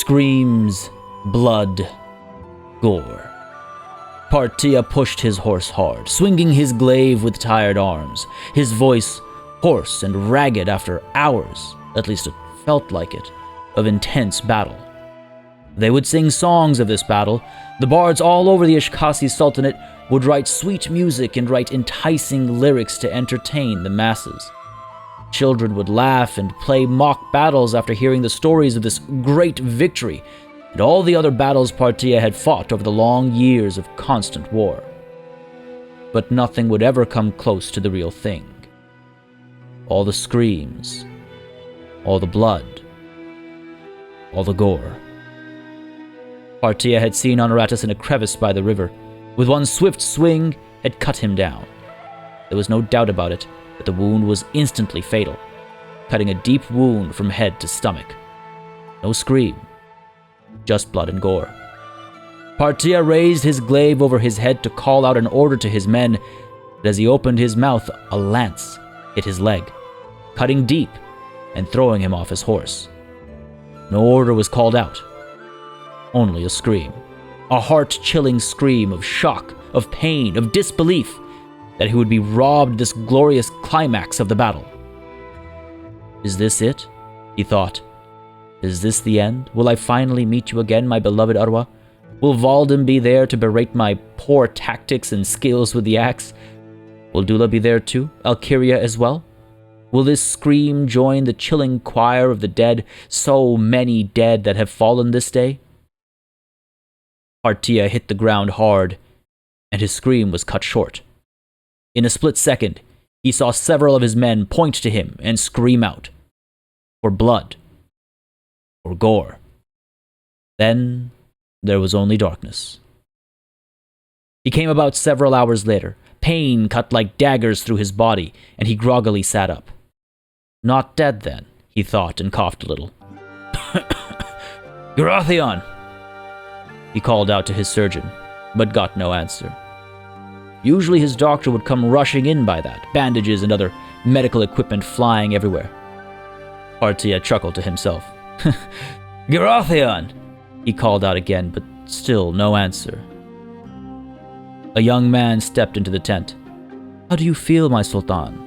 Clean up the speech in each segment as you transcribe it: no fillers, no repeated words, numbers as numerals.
Screams, blood, gore. Partia pushed his horse hard, swinging his glaive with tired arms, his voice hoarse and ragged after hours, at least it felt like it, of intense battle. They would sing songs of this battle. The bards all over the Ashkasi Sultanate would write sweet music and write enticing lyrics to entertain the masses. Children would laugh and play mock battles after hearing the stories of this great victory and all the other battles Partia had fought over the long years of constant war. But nothing would ever come close to the real thing. All the screams, all the blood, all the gore. Partia had seen Honoratus in a crevice by the river. With one swift swing, had cut him down. There was no doubt about it, that the wound was instantly fatal, cutting a deep wound from head to stomach. No scream, just blood and gore. Partia raised his glaive over his head to call out an order to his men, but as he opened his mouth, a lance hit his leg, cutting deep and throwing him off his horse. No order was called out, only a scream. A heart-chilling scream of shock, of pain, of disbelief that he would be robbed this glorious climax of the battle. Is this it? He thought. Is this the end? Will I finally meet you again, my beloved Arwa? Will Valdem be there to berate my poor tactics and skills with the axe? Will Dula be there too? Alkiria as well? Will this scream join the chilling choir of the dead, so many dead that have fallen this day? Partia hit the ground hard, and his scream was cut short. In a split second, he saw several of his men point to him and scream out, for blood, for gore. Then there was only darkness. He came about several hours later. Pain cut like daggers through his body, and he groggily sat up. Not dead then, he thought, and coughed a little. Garathion! He called out to his surgeon, but got no answer. Usually his doctor would come rushing in by that, bandages and other medical equipment flying everywhere. Partia chuckled to himself. Garathion! He called out again, but still no answer. A young man stepped into the tent. How do you feel, my Sultan?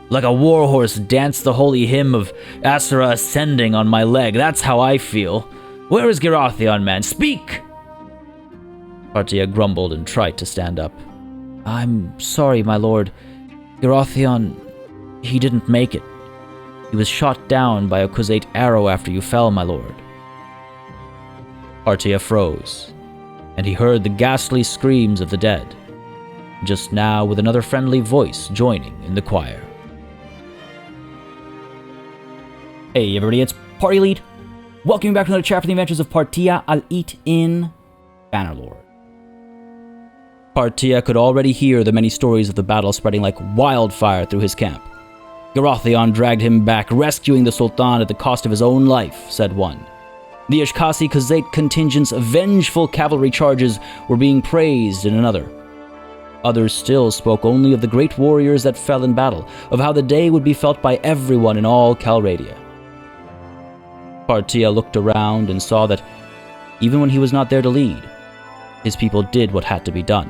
Like a warhorse danced the holy hymn of Aserai ascending on my leg. That's how I feel. Where is Garathion, man? Speak! Partia grumbled and tried to stand up. I'm sorry, my lord. Garathion, he didn't make it. He was shot down by a Khuzait arrow after you fell, my lord. Partia froze, and he heard the ghastly screams of the dead, just now with another friendly voice joining in the choir. Hey everybody, it's Party Lead. Welcome back to another chapter in the adventures of Partia al-Eat in Bannerlord. Partia could already hear the many stories of the battle spreading like wildfire through his camp. Garathion dragged him back, rescuing the Sultan at the cost of his own life, said one. The Ashkasi Khuzait contingent's vengeful cavalry charges were being praised in another. Others still spoke only of the great warriors that fell in battle, of how the day would be felt by everyone in all Calradia. Partia looked around and saw that, even when he was not there to lead, his people did what had to be done.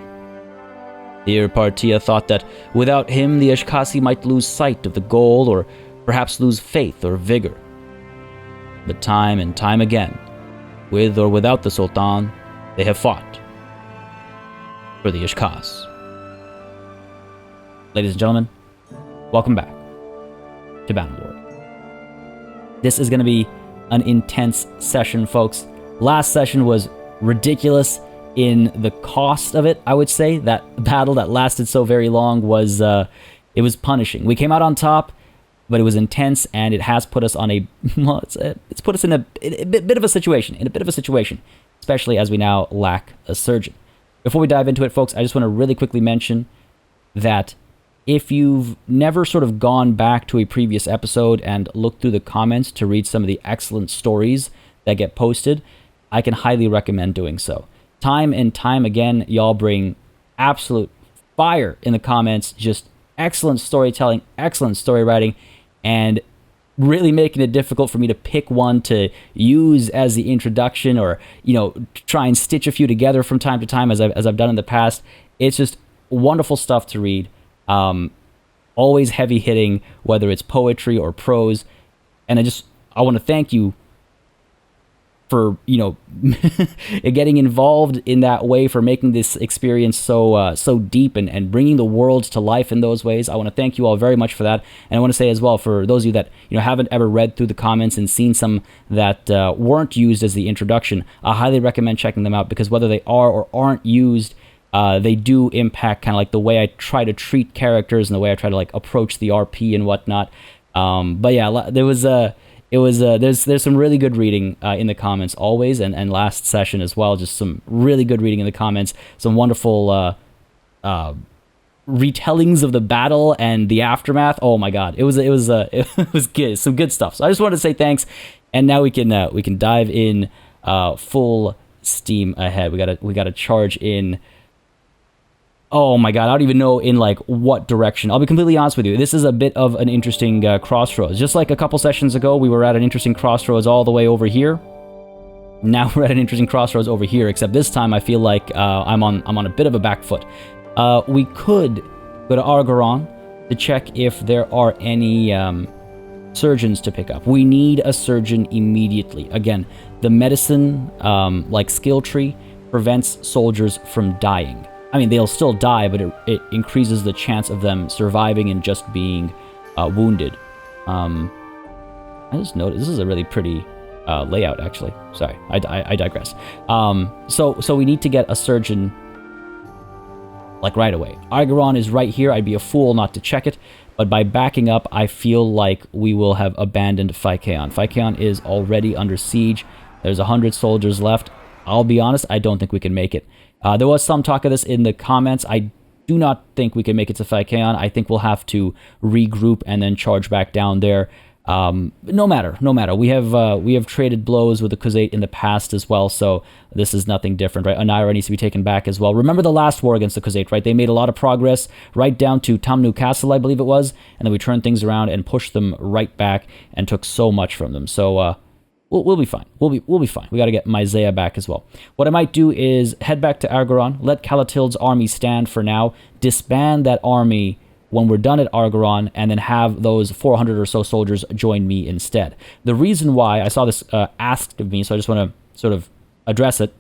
Here Partia thought that without him the Ashkasi might lose sight of the goal or perhaps lose faith or vigor. But time and time again, with or without the Sultan, they have fought for the Ashkas. Ladies and gentlemen, welcome back to Bannerlord. This is going to be an intense session, folks. Last session was ridiculous in the cost of it, I would say. That battle that lasted so very long was, it was punishing. We came out on top, but it was intense, and it has put us on a, well, it's put us in a bit of a situation, especially as we now lack a surgeon. Before we dive into it, folks, I just want to really quickly mention that if you've never sort of gone back to a previous episode and looked through the comments to read some of the excellent stories that get posted, I can highly recommend doing so. Time and time again, y'all bring absolute fire in the comments, just excellent storytelling, excellent story writing, and really making it difficult for me to pick one to use as the introduction, or try and stitch a few together from time to time as I've done in the past. It's just wonderful stuff to read. Always heavy hitting, whether it's poetry or prose. And I want to thank you for getting involved in that way, for making this experience so deep and bringing the world to life in those ways. I want to thank you all very much for that. And I want to say as well, for those of you that haven't ever read through the comments and seen some that weren't used as the introduction, I highly recommend checking them out, because whether they are or aren't used, they do impact kind of like the way I try to treat characters and the way I try to like approach the RP and whatnot. But yeah, there's some really good reading in the comments always, and last session as well. Just some really good reading in the comments. Some wonderful retellings of the battle and the aftermath. Oh my god, it was good. Some good stuff. So I just wanted to say thanks, and now we can dive in full steam ahead. We gotta charge in. Oh my god, I don't even know in like what direction. I'll be completely honest with you. This is a bit of an interesting crossroads. Just like a couple sessions ago, we were at an interesting crossroads all the way over here. Now we're at an interesting crossroads over here, except this time I feel like I'm on a bit of a back foot. We could go to Argaron to check if there are any surgeons to pick up. We need a surgeon immediately. Again, the medicine like skill tree prevents soldiers from dying. I mean, they'll still die, but it increases the chance of them surviving and just being wounded. I just noticed this is a really pretty layout, actually. Sorry, I digress. So we need to get a surgeon like right away. Argaron is right here. I'd be a fool not to check it, but by backing up, I feel like we will have abandoned Phykeon. Phykeon is already under siege. There's 100 soldiers left. I'll be honest, I don't think we can make it. There was some talk of this in the comments. I do not think we can make it to Phykeon. I think we'll have to regroup and then charge back down there. No matter. We have traded blows with the Khuzait in the past as well, so this is nothing different, right? Anira needs to be taken back as well. Remember the last war against the Khuzait, right? They made a lot of progress right down to Tamnu Castle, I believe it was, and then we turned things around and pushed them right back and took so much from them. So, We'll be fine. We'll be fine. We got to get Myzea back as well. What I might do is head back to Argaron, let Calatild's army stand for now, disband that army when we're done at Argaron, and then have those 400 or so soldiers join me instead. The reason why, I saw this asked of me, so I just want to sort of address it.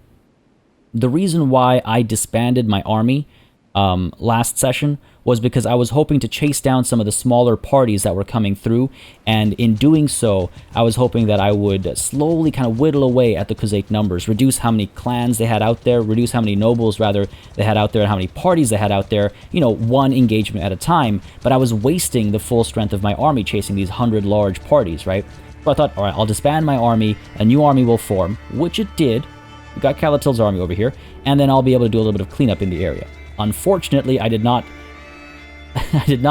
The reason why I disbanded my army last session was because I was hoping to chase down some of the smaller parties that were coming through, and in doing so, I was hoping that I would slowly kind of whittle away at the Khuzait numbers, reduce how many clans they had out there, reduce how many nobles, rather, they had out there, and how many parties they had out there, one engagement at a time, but I was wasting the full strength of my army chasing these 100 large parties, right? So I thought, alright, I'll disband my army, a new army will form, which it did. We got Calatild's army over here, and then I'll be able to do a little bit of cleanup in the area. Unfortunately, I did not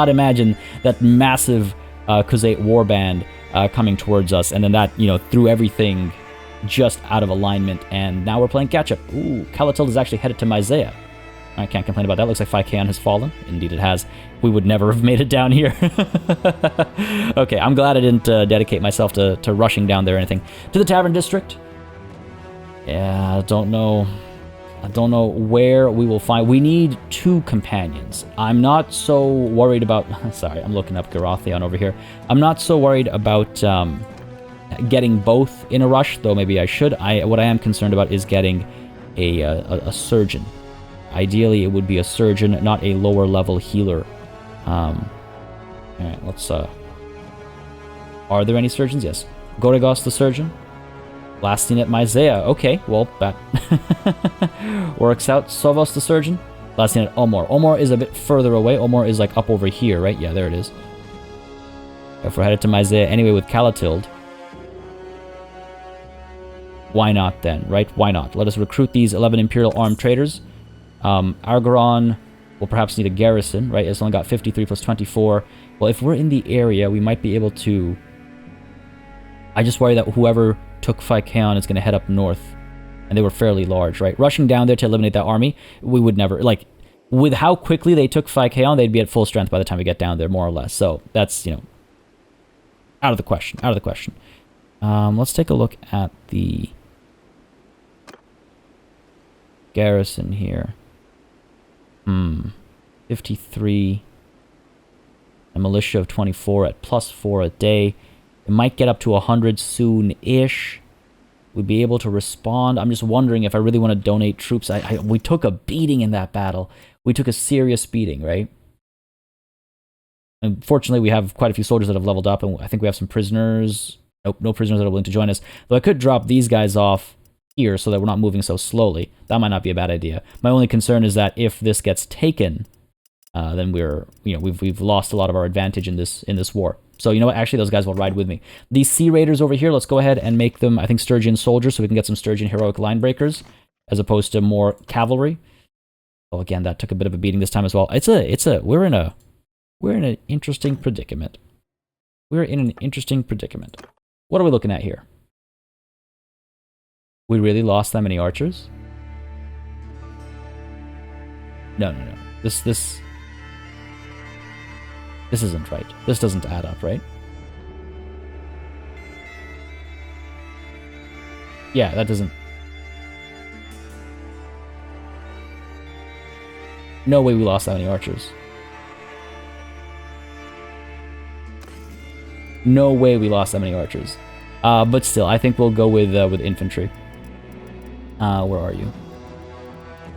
imagine that massive Khuzait warband coming towards us, and then that, threw everything just out of alignment, and now we're playing catch-up. Ooh, Calatild is actually headed to Myzea. I can't complain about that. Looks like Phykeon has fallen. Indeed it has. We would never have made it down here. Okay, I'm glad I didn't dedicate myself to rushing down there or anything. To the Tavern District? Yeah, I don't know where we will find. We need 2 companions. I'm not so worried about. Sorry, I'm looking up Garathion over here. I'm not so worried about getting both in a rush, though maybe I should. What I am concerned about is getting a surgeon. Ideally, it would be a surgeon, not a lower level healer. All right, let's. Are there any surgeons? Yes. Gorigos the surgeon. Last seen at Myzea. Okay, well, that works out. Sovos the surgeon. Last seen at Omor. Omor is a bit further away. Omor is like up over here, right? Yeah, there it is. If we're headed to Myzea anyway with Calatild, why not then, right? Why not? Let us recruit these 11 Imperial armed traders. Argaron will perhaps need a garrison, right? It's only got 53 plus 24. Well, if we're in the area, we might be able to. I just worry that whoever took Phykeon is going to head up north, and they were fairly large, right? Rushing down there to eliminate that army, we would never, like, with how quickly they took Phykeon, they'd be at full strength by the time we get down there, more or less. So that's, Out of the question. Out of the question. Let's take a look at the garrison here. 53. A militia of 24 at +4 a day. It might get up to 100 soon-ish. We'd be able to respond. I'm just wondering if I really want to donate troops. We took a beating in that battle. We took a serious beating, right? And fortunately, we have quite a few soldiers that have leveled up, and I think we have some prisoners. Nope, no prisoners that are willing to join us. Though I could drop these guys off here so that we're not moving so slowly. That might not be a bad idea. My only concern is that if this gets taken, then we've lost a lot of our advantage in this war. So you know what? Actually, those guys will ride with me. These Sea Raiders over here, let's go ahead and make them, I think, Sturgian soldiers, so we can get some Sturgian heroic line breakers, as opposed to more cavalry. Oh, again, that took a bit of a beating this time as well. We're in an interesting predicament. We're in an interesting predicament. What are we looking at here? We really lost that many archers? No. This isn't right. This doesn't add up, right? Yeah, that doesn't... No way we lost that many archers. No way we lost that many archers. But still, I think we'll go with infantry. Where are you?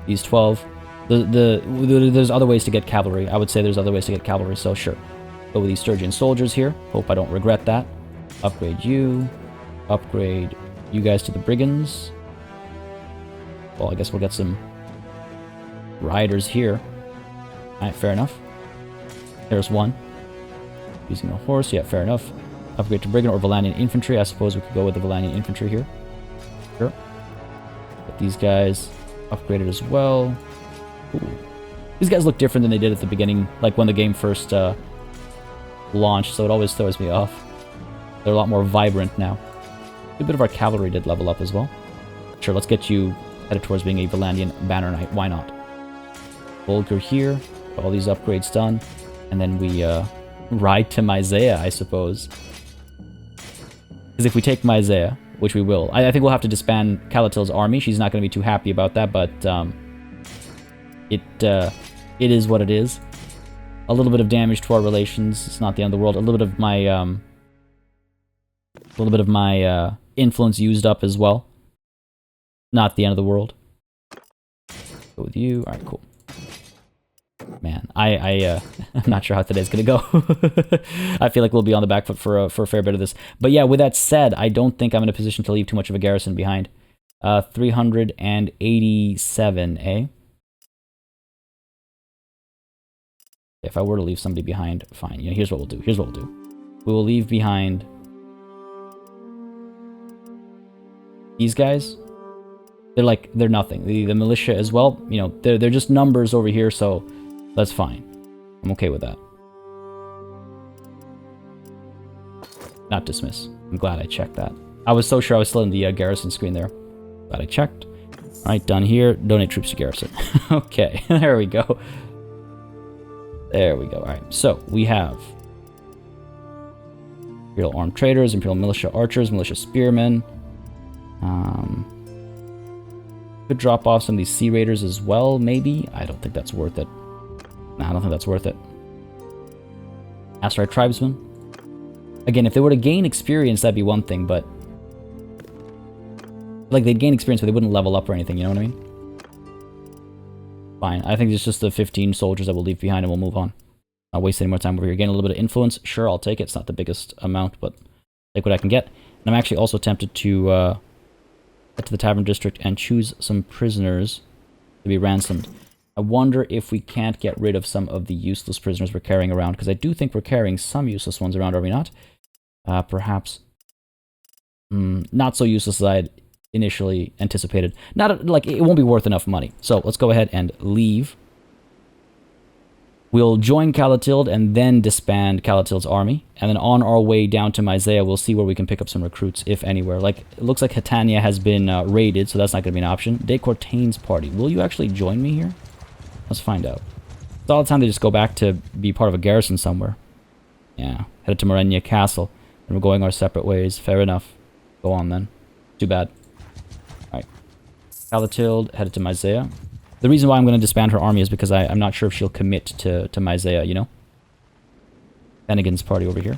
These 12. There's other ways to get cavalry. I would say there's other ways to get cavalry, so sure. Go with these Sturgian soldiers here. Hope I don't regret that. Upgrade you. Upgrade you guys to the brigands. Well, I guess we'll get some riders here. Alright, fair enough. There's one. Using a horse, yeah, fair enough. Upgrade to brigand or Valanian infantry. I suppose we could go with the Valanian infantry here. Sure. Get these guys upgraded as well. Ooh. These guys look different than they did at the beginning, like when the game first launched, so it always throws me off. They're a lot more vibrant now. A bit of our cavalry did level up as well. Sure, let's get you headed towards being a Valanian banner knight. Why not? Bulgar here. All these upgrades done. And then we ride to Myzea, I suppose. Because if we take Myzea, which we will, I think we'll have to disband Calatil's army. She's not going to be too happy about that, but it is what it is. A little bit of damage to our relations. It's not the end of the world. A little bit of my influence used up as well. Not the end of the world. Go with you. All right, cool. Man, I'm not sure how today's gonna go. I feel like we'll be on the back foot for a fair bit of this. But yeah, with that said, I don't think I'm in a position to leave too much of a garrison behind. 387, eh? If I were to leave somebody behind, fine. You know, here's what we'll do. Here's what we'll do. We will leave behind these guys. They're nothing. The militia as well, you know, they're just numbers over here, so that's fine. I'm okay with that. Not dismiss. I'm glad I checked that. I was so sure I was still in the garrison screen there. Glad I checked. Alright, done here. Donate troops to garrison. Okay, there we go. There we go. Alright, so we have Imperial Armed Traders, Imperial Militia Archers, Militia Spearmen. Could drop off some of these Sea Raiders as well, maybe? I don't think that's worth it. Nah, I don't think that's worth it. Aserai Tribesmen. Again, if they were to gain experience, that'd be one thing, but... like, they'd gain experience, but they wouldn't level up or anything, you know what I mean? Fine. I think it's just the 15 soldiers that we'll leave behind and we'll move on. Not waste any more time over here. Gain a little bit of influence. Sure, I'll take it. It's not the biggest amount, but take what I can get. And I'm actually also tempted to get to the Tavern District and choose some prisoners to be ransomed. I wonder if we can't get rid of some of the useless prisoners we're carrying around, because I do think we're carrying some useless ones around, are we not? Perhaps not so useless as I had initially anticipated. Not like it won't be worth enough money. So let's go ahead and leave. We'll join Calatil and then disband Calatil's army. And then on our way down to Myzea, we'll see where we can pick up some recruits, if anywhere. Like, it looks like Hitania has been raided, so that's not going to be an option. De Courtaine's party. Will you actually join me here? Let's find out. It's all the time they just go back to be part of a garrison somewhere. Yeah, headed to Morenia Castle. And we're going our separate ways. Fair enough. Go on then. Too bad. Alright. Calatilde headed to Myzea. The reason why I'm going to disband her army is because I'm not sure if she'll commit to Myzea, you know? Finnegan's party over here.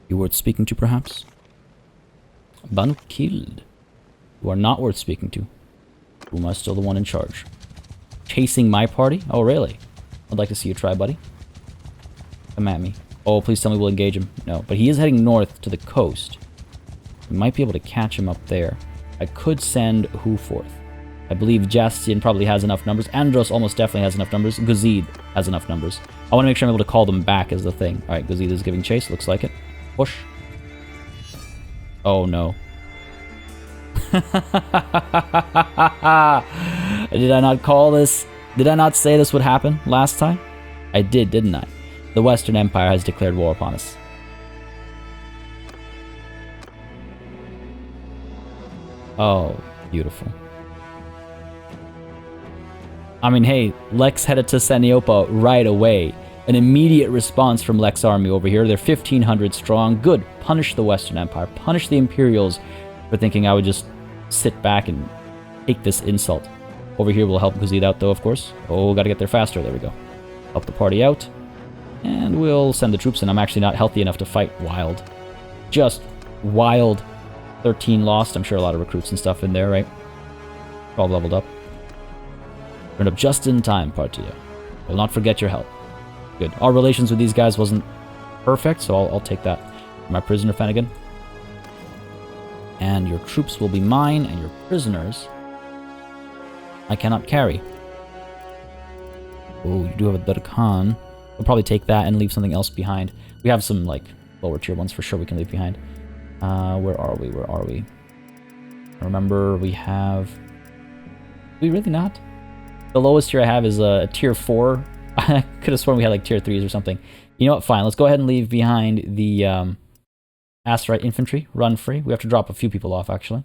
You worth speaking to, perhaps? Banu killed. You are not worth speaking to. Uma is still the one in charge. Chasing my party? Oh, really? I'd like to see you try, buddy. Come at me. Oh, please tell me we'll engage him. No, but he is heading north to the coast. We might be able to catch him up there. I could send who forth? I believe Jastian probably has enough numbers. Andros almost definitely has enough numbers. Guzid has enough numbers. I want to make sure I'm able to call them back as the thing. Alright, Guzid is giving chase. Looks like it. Push. Oh, no. Did I not call this? Did I not say this would happen last time? I did, didn't I? The Western Empire has declared war upon us. Oh, beautiful. I mean, hey, Lex headed to Saniopa right away. An immediate response from Lex army over here. They're 1,500 strong. Good. Punish the Western Empire. Punish the Imperials for thinking I would just sit back and take this insult. Over here we'll help Guzid out, though, of course. Oh, gotta get there faster. There we go. Help the party out. And we'll send the troops in. I'm actually not healthy enough to fight wild. Just wild. 13 lost. I'm sure a lot of recruits and stuff in there, right? All leveled up. Turned up just in time, Partia. Will not forget your help. Good. Our relations with these guys wasn't perfect, so I'll take that. My prisoner, Finnegan. And your troops will be mine, and your prisoners I cannot carry. Oh, you do have a Durkhan. We'll probably take that and leave something else behind. We have some, like, lower tier ones for sure we can leave behind. Where are we? Where are we? Remember, we have... Do we really not? The lowest tier I have is a tier 4. I could have sworn we had, like, tier 3s or something. You know what? Fine. Let's go ahead and leave behind the Aserai infantry. Run free. We have to drop a few people off, actually.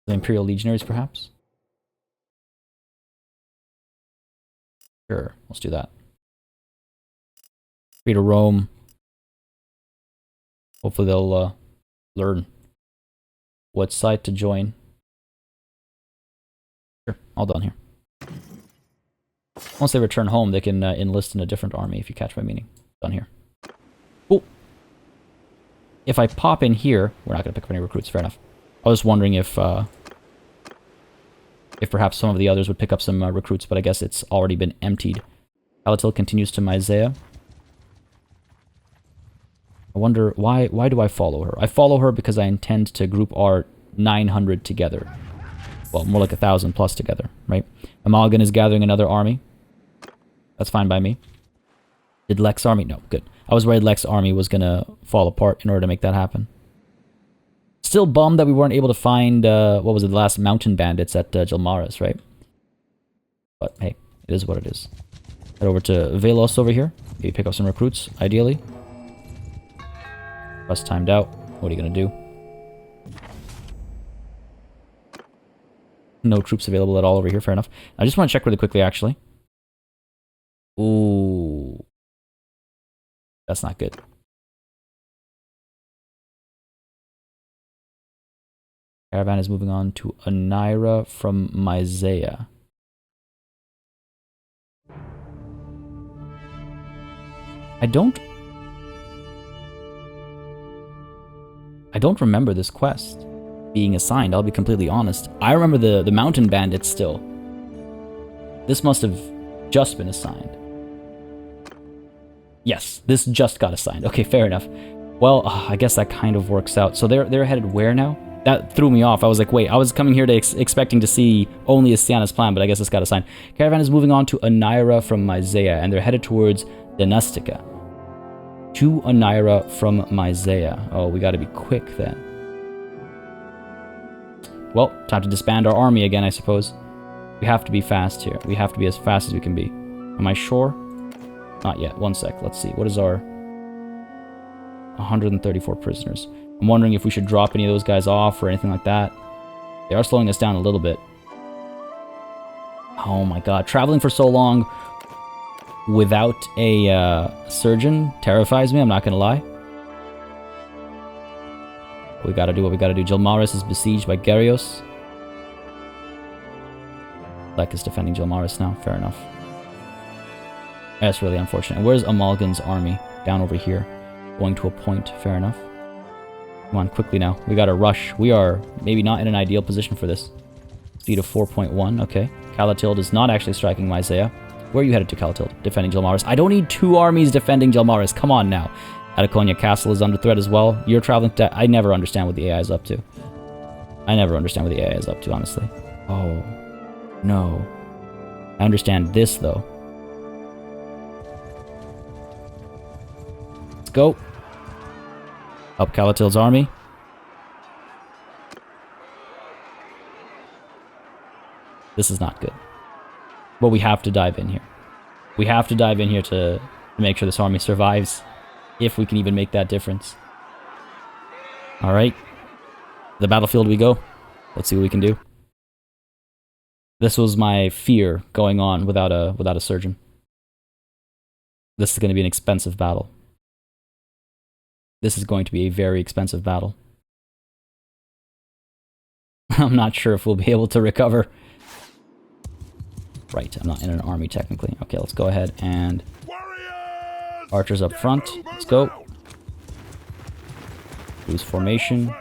The Imperial Legionaries, perhaps? Sure. Let's do that. Free to roam. Hopefully they'll learn what side to join. Sure, all done here. Once they return home, they can enlist in a different army, if you catch my meaning. Done here. Cool. If I pop in here, we're not going to pick up any recruits, fair enough. I was wondering if perhaps some of the others would pick up some recruits, but I guess it's already been emptied. Calatilde continues to Myzea. I wonder, why do I follow her? I follow her because I intend to group our 900 together. Well, more like 1,000 plus together, right? Amalgan is gathering another army. That's fine by me. Did Lex army? No, good. I was worried Lex army was going to fall apart in order to make that happen. Still bummed that we weren't able to find, what was it, the last mountain bandits at Jilmaris, right? But hey, it is what it is. Head over to Velos over here. Maybe pick up some recruits, ideally. Bus timed out. What are you going to do? No troops available at all over here, fair enough. I just want to check really quickly, actually. Ooh. That's not good. Caravan is moving on to Anaira from Myzea. I don't remember this quest being assigned, I'll be completely honest. I remember the mountain bandits still. This must have just been assigned. Yes, this just got assigned. Okay, fair enough. Well, I guess that kind of works out. So they're headed where now? That threw me off. I was like, wait, I was coming here to expecting to see only Istiana's plan, but I guess this got assigned. Caravan is moving on to Anaira from Myzea, and they're headed towards Denustica. To Anaira from Myzea. Oh, we gotta be quick then. Well, time to disband our army again, I suppose. We have to be fast here. We have to be as fast as we can be. Am I sure? Not yet. One sec. Let's see. What is our... 134 prisoners. I'm wondering if we should drop any of those guys off or anything like that. They are slowing us down a little bit. Oh my god. Traveling for so long without a surgeon terrifies me, I'm not gonna lie. We gotta do what we gotta do. Gilmaris is besieged by Gyarios. Lek is defending Gilmaris now, fair enough. That's really unfortunate. Where's Amalgan's army? Down over here. Going to a point, fair enough. Come on, quickly now. We gotta rush. We are maybe not in an ideal position for this. Speed of 4.1, okay. Calatilde is not actually striking Myzea. Where are you headed to, Calatilde? Defending Gilmaris. I don't need 2 armies defending Gilmaris. Come on now. Ataconia Castle is under threat as well. You're traveling to... I never understand what the AI is up to. I never understand what the AI is up to, honestly. Oh, no. I understand this, though. Let's go. Up Calatilde's army. This is not good. But we have to dive in here. We have to dive in here to make sure this army survives. If we can even make that difference. Alright. The battlefield we go. Let's see what we can do. This was my fear going on without a surgeon. This is going to be an expensive battle. This is going to be a very expensive battle. I'm not sure if we'll be able to recover. Right, I'm not in an army technically. Okay, let's go ahead and... Archers up front. Let's go. Lose formation.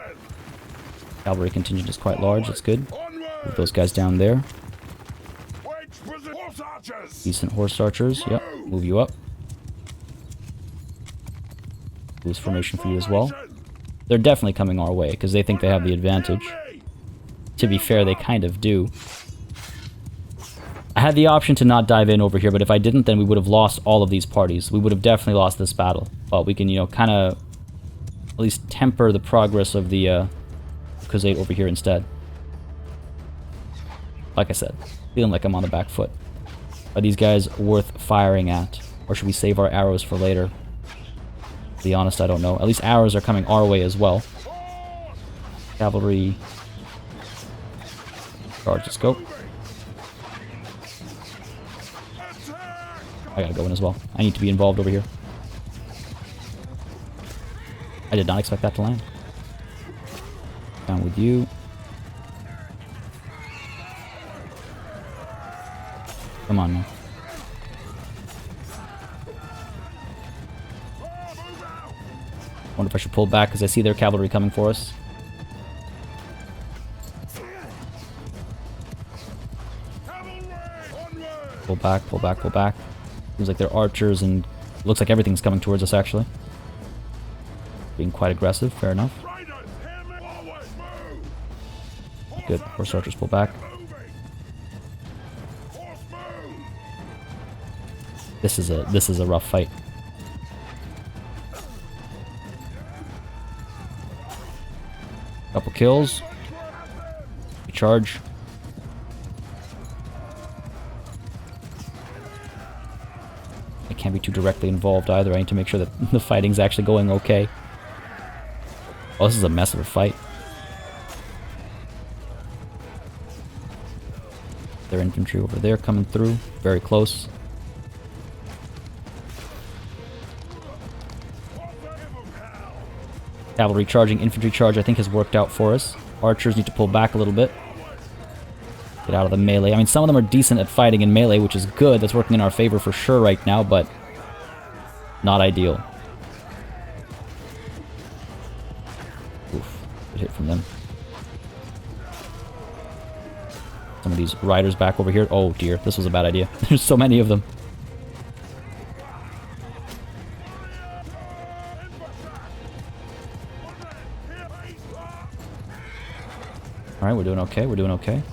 Cavalry contingent is quite large. That's good. Move those guys down there. Decent horse archers. Yep. Move you up. Lose formation for you as well. They're definitely coming our way because they think they have the advantage. To be fair, they kind of do. I had the option to not dive in over here, but if I didn't, then we would have lost all of these parties. We would have definitely lost this battle. But we can, you know, kind of at least temper the progress of the Crusade over here instead. Like I said, feeling like I'm on the back foot. Are these guys worth firing at? Or should we save our arrows for later? To be honest, I don't know. At least arrows are coming our way as well. Cavalry. Charge, let's go. I gotta go in as well. I need to be involved over here. I did not expect that to land. Down with you. Come on, man. Wonder if I should pull back because I see their cavalry coming for us. Pull back, pull back, pull back. Seems like they're archers and looks like everything's coming towards us actually. Being quite aggressive, fair enough. Good, horse archers pull back. This is a rough fight. Couple kills. We charge. I can't be too directly involved either. I need to make sure that the fighting's actually going okay. Oh, this is a mess of a fight. Their infantry over there coming through. Very close. Cavalry charging, infantry charge I think has worked out for us. Archers need to pull back a little bit. Get out of the melee. I mean, some of them are decent at fighting in melee, which is good. That's working in our favor for sure right now, but not ideal. Oof, good hit from them. Some of these riders back over here. Oh dear, this was a bad idea. There's so many of them. Alright, we're doing okay, we're doing okay.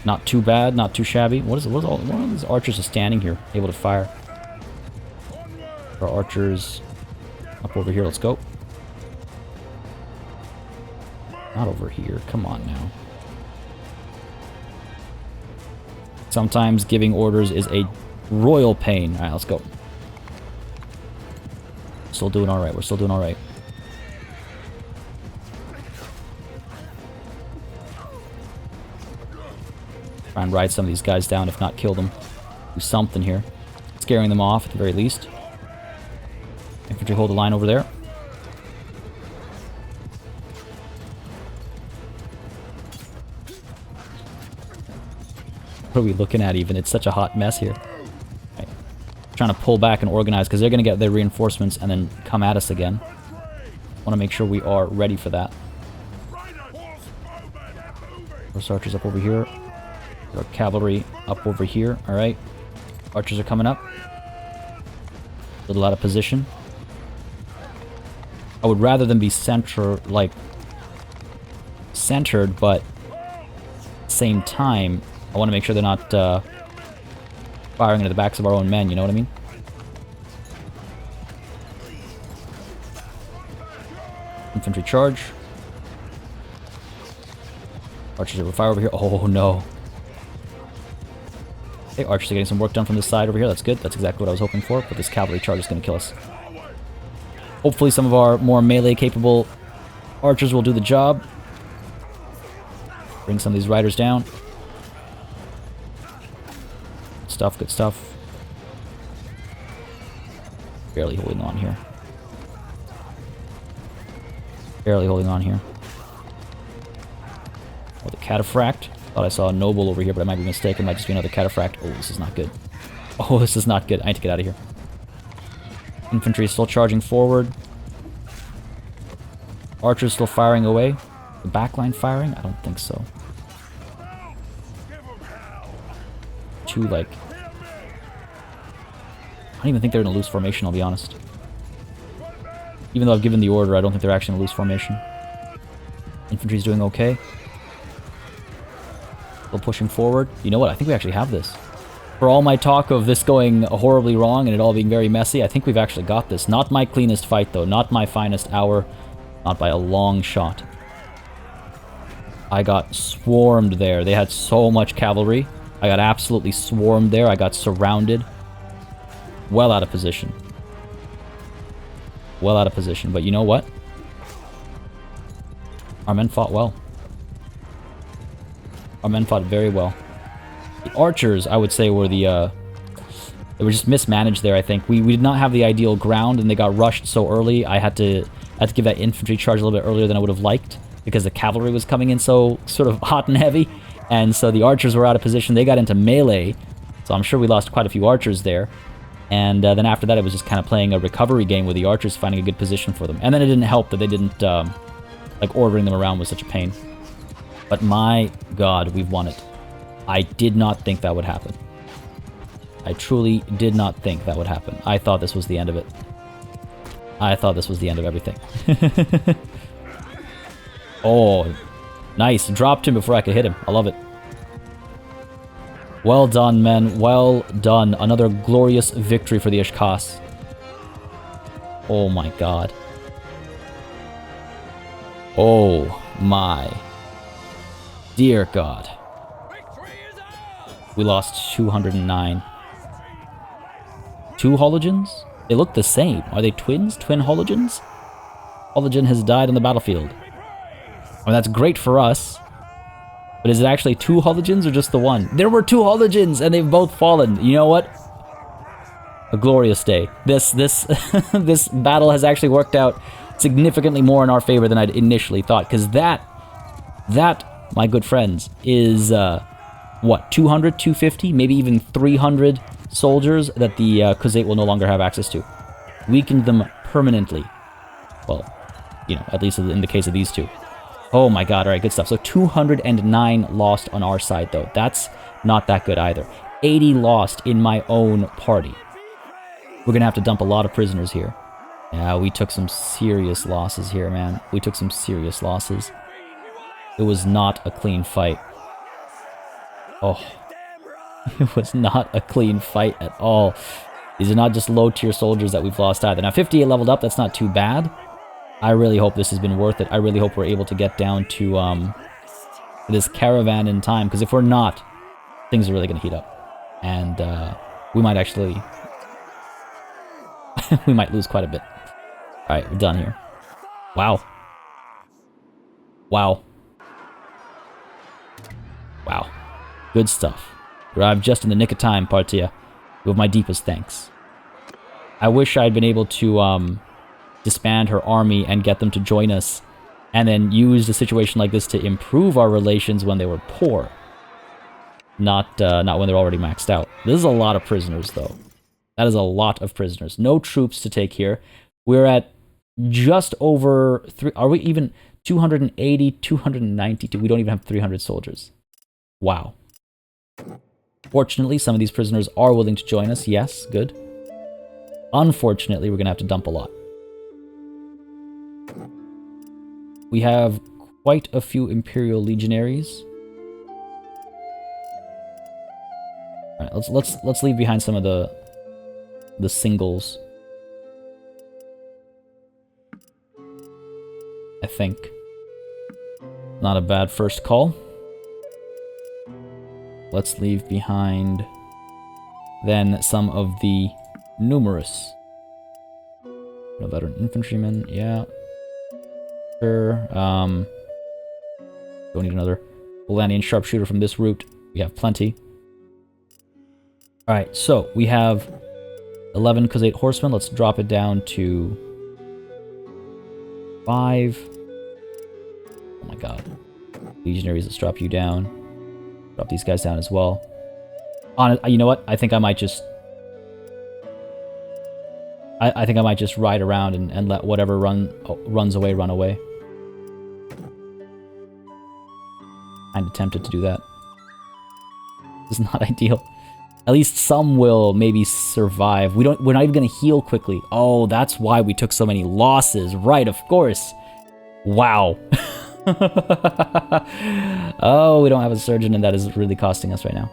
Not too bad, not too shabby. What is it? What is all one of these archers is standing here, able to fire? Our archers up over here, let's go. Not over here, come on now. Sometimes giving orders is a royal pain. Alright, let's go. Still doing alright, we're still doing alright. Try and ride some of these guys down, if not kill them. Do something here. scaring them off at the very least. Infantry hold the line over there. What are we looking at even? It's such a hot mess here. Right. Trying to pull back and organize because they're going to get their reinforcements and then come at us again. Want to make sure we are ready for that. Horse archers up over here. Our cavalry up over here. Alright. Archers are coming up. A little out of position. I would rather than be centered, but same time, I want to make sure they're not firing into the backs of our own men, you know what I mean? Infantry charge. Archers will fire over here. Oh no. Okay, archers are getting some work done from this side over here. That's good. That's exactly what I was hoping for. But this cavalry charge is going to kill us. Hopefully some of our more melee-capable archers will do the job. Bring some of these riders down. Good stuff, good stuff. Barely holding on here. Barely holding on here. Oh, the cataphract. Thought I saw a noble over here, but I might be mistaken. Might just be another cataphract. Oh, this is not good. Oh, this is not good. I need to get out of here. Infantry is still charging forward. Archers still firing away. The backline firing? I don't think so. I don't even think they're in a loose formation, I'll be honest. Even though I've given the order, I don't think they're actually in a loose formation. Infantry's doing okay. Still pushing forward. You know what? I think we actually have this. For all my talk of this going horribly wrong and it all being very messy, I think we've actually got this. Not my cleanest fight, though. Not my finest hour. Not by a long shot. I got swarmed there. They had so much cavalry. I got absolutely swarmed there. I got surrounded. Well out of position. Well out of position. But you know what? Our men fought well. Our men fought very well. The archers, I would say, were the, they were just mismanaged there, I think. We did not have the ideal ground, and they got rushed so early. I had to give that infantry charge a little bit earlier than I would have liked, because the cavalry was coming in so sort of hot and heavy, and so the archers were out of position. They got into melee, so I'm sure we lost quite a few archers there. And then after that, it was just kind of playing a recovery game with the archers finding a good position for them. And then it didn't help that they didn't, like, ordering them around was such a pain. But my god, we've won it. I did not think that would happen. I truly did not think that would happen. I thought this was the end of it. I thought this was the end of everything. Oh, nice. Dropped him before I could hit him. I love it. Well done, men. Well done. Another glorious victory for the Ishkas. Oh my god. Oh my dear god. We lost 209. Two hologens? They look the same. Are they twins? Twin hologens? Hologen has died on the battlefield. I mean, that's great for us. But is it actually two hologens or just the one? There were two hologens and they've both fallen. You know what? A glorious day. This this battle has actually worked out significantly more in our favor than I'd initially thought. Because that, my good friends, is, what, 200, 250, maybe even 300 soldiers that the Khuzait will no longer have access to. Weakened them permanently. Well, you know, at least in the case of these two. Oh my god, alright, good stuff. So 209 lost on our side, though. That's not that good either. 80 lost in my own party. We're gonna have to dump a lot of prisoners here. Yeah, we took some serious losses here, man. We took some serious losses. It was not a clean fight. Oh. It was not a clean fight at all. These are not just low-tier soldiers that we've lost either. Now, 58 leveled up, that's not too bad. I really hope this has been worth it. I really hope we're able to get down to this caravan in time, because if we're not, things are really going to heat up. And we might actually... we might lose quite a bit. Alright, we're done here. Wow. Wow. Wow. Good stuff. Arrived just in the nick of time, Partia. You have my deepest thanks. I wish I'd been able to disband her army and get them to join us, and then use a situation like this to improve our relations when they were poor. Not when they're already maxed out. This is a lot of prisoners, though. That is a lot of prisoners. No troops to take here. We're at just over... Are we even... 280, 292. We don't even have 300 soldiers. Wow. Fortunately, some of these prisoners are willing to join us. Yes, good. Unfortunately, we're going to have to dump a lot. We have quite a few Imperial legionaries. All right, let's leave behind some of the singles. I think. Not a bad first call. Let's leave behind then some of the numerous. No veteran infantrymen, yeah. Sure. Don't need another Polanian sharpshooter from this route. We have plenty. Alright, so we have 11 Khazate horsemen. Let's drop it down to 5. Oh my god. Legionaries, let's drop you down. Drop these guys down as well. You know what? I think I might just... I think I might just ride around and let whatever runs away, run away. I'm tempted to do that. This is not ideal. At least some will maybe survive. We're not even gonna heal quickly. Oh, that's why we took so many losses. Right, of course. Wow. Oh, we don't have a surgeon, and that is really costing us right now.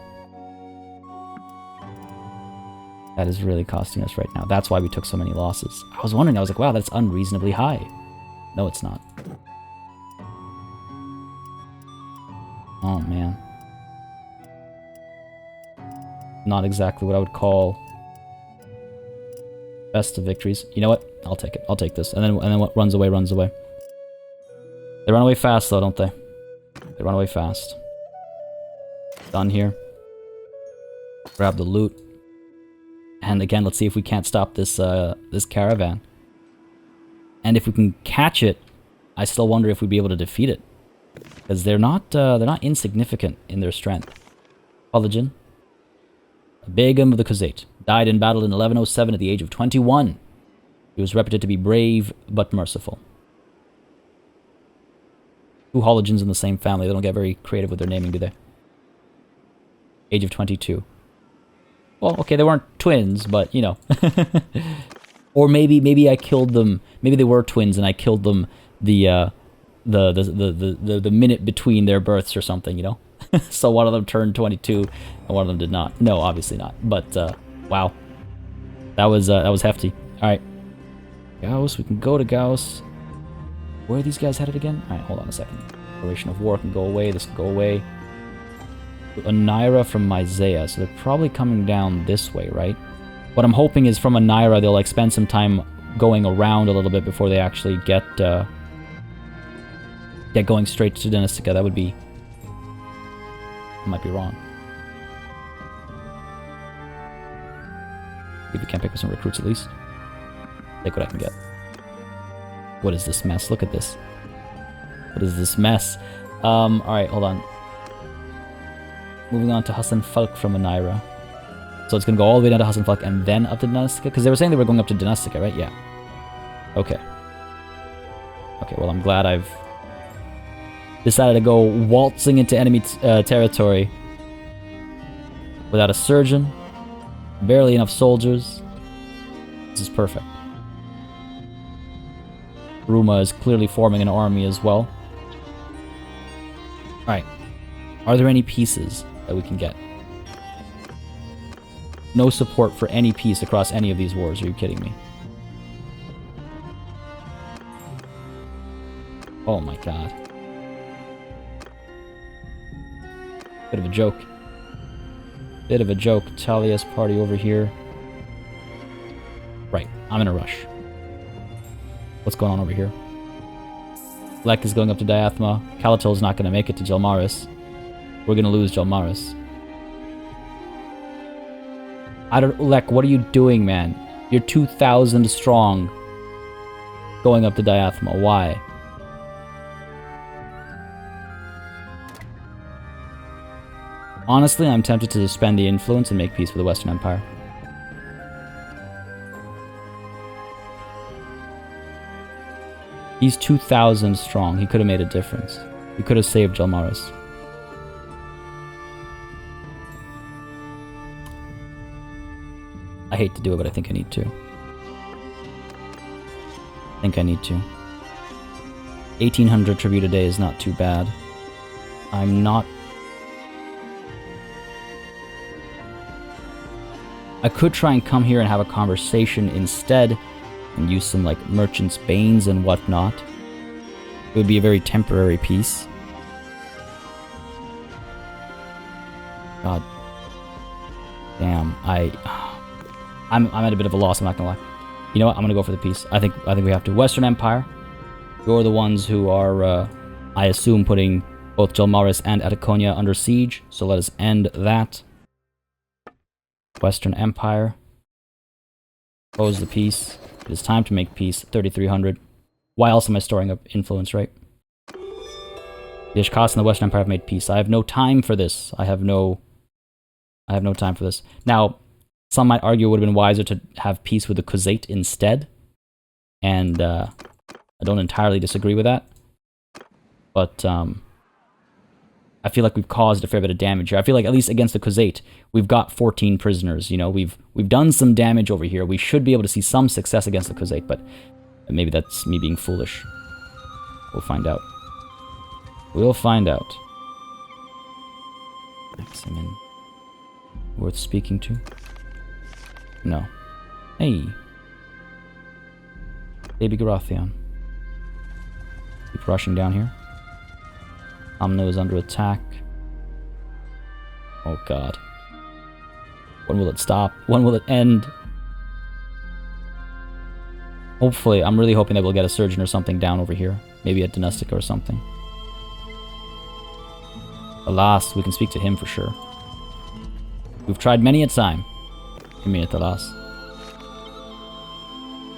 That is really costing us right now. That's why we took so many losses. I was wondering, I was like, wow, that's unreasonably high. No, it's not. Oh, man. Not exactly what I would call best of victories. You know what? I'll take it. I'll take this. And then what runs away, runs away. They run away fast, though, don't they? They run away fast. Done here. Grab the loot. And again, let's see if we can't stop this this caravan. And if we can catch it, I still wonder if we'd be able to defeat it, because they're not insignificant in their strength. Polygon, a Begum of the Khazate, died in battle in 1107 at the age of 21. He was reputed to be brave but merciful. 2 Hologins in the same family. They don't get very creative with their naming, do they? Age of 22. Well, okay, they weren't twins, but, you know. Or maybe I killed them. Maybe they were twins and I killed them the minute between their births or something, you know? So one of them turned 22 and one of them did not. No, obviously not. But, wow. That was hefty. Alright. Gauss, we can go to Gauss. Where are these guys headed again? Alright, hold on a second. Declaration of war can go away. This can go away. Anaira from Myzea, so they're probably coming down this way, right? What I'm hoping is from Anaira they'll like spend some time going around a little bit before they actually get going straight to Dynastica. That would be... I might be wrong. Maybe we can't pick up some recruits at least. Take what I can get. What is this mess? Look at this. What is this mess? Alright, hold on. Moving on to Hassan Falk from Anaira. So it's going to go all the way down to Hassan Falk and then up to Dynastica? Because they were saying they were going up to Dynastica, right? Yeah. Okay. Okay, well, I'm glad I've decided to go waltzing into enemy territory without a surgeon, barely enough soldiers. This is perfect. Ruma is clearly forming an army as well. Alright. Are there any pieces that we can get? No support for any piece across any of these wars. Are you kidding me? Oh my god. Bit of a joke. Bit of a joke. Talia's party over here. Right. I'm in a rush. What's going on over here? Lek is going up to Diathma. Calatil is not going to make it to Jelmaris. We're going to lose Jelmaris. I don't... Lek, what are you doing, man? You're 2,000 strong. Going up to Diathema. Why? Honestly, I'm tempted to suspend the influence and make peace with the Western Empire. He's 2,000 strong. He could have made a difference. He could have saved Jalmaris. I hate to do it, but I think I need to. I think I need to. 1,800 tribute a day is not too bad. I'm not... I could try and come here and have a conversation instead and use some, like, merchant's banes and whatnot. It would be a very temporary peace. God. Damn, I'm at a bit of a loss, I'm not gonna lie. You know what, I'm gonna go for the peace. I think we have to. Western Empire, you're the ones who are, I assume, putting both Jalmaris and Ataconia under siege, so let us end that. Western Empire. Close the peace. It is time to make peace. 3,300. Why else am I storing up influence, right? The Ishkas and the Western Empire have made peace. I have no time for this. I have no time for this. Now, some might argue it would have been wiser to have peace with the Khuzait instead. And I don't entirely disagree with that. But I feel like we've caused a fair bit of damage here. I feel like at least against the Khuzait, we've got 14 prisoners. You know, we've done some damage over here. We should be able to see some success against the Khuzait, but maybe that's me being foolish. We'll find out. We'll find out. Maximin. Worth speaking to? No. Hey. Baby Garathion. Keep rushing down here. Amno is under attack. Oh god. When will it stop? When will it end? Hopefully, I'm really hoping that we'll get a surgeon or something down over here. Maybe at Donustica or something. Alas, we can speak to him for sure. We've tried many a time. Give me it, alas.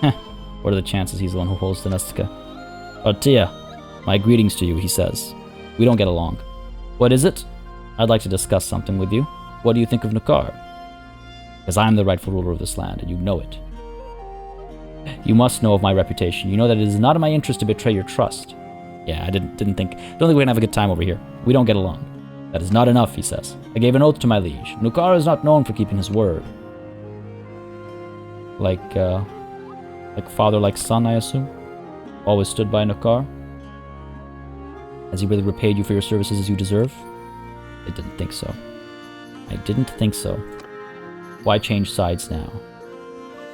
Heh. What are the chances he's the one who holds Donustica? Artia, my greetings to you, he says. We don't get along. What is it? I'd like to discuss something with you. What do you think of Nukar? Because I'm the rightful ruler of this land, and you know it. You must know of my reputation. You know that it is not in my interest to betray your trust. Yeah, I don't think we're gonna have a good time over here. We don't get along. That is not enough, he says. I gave an oath to my liege. Nukar is not known for keeping his word. Like father, like son, I assume? Always stood by Nukar? Has he really repaid you for your services as you deserve? I didn't think so. I didn't think so. Why change sides now?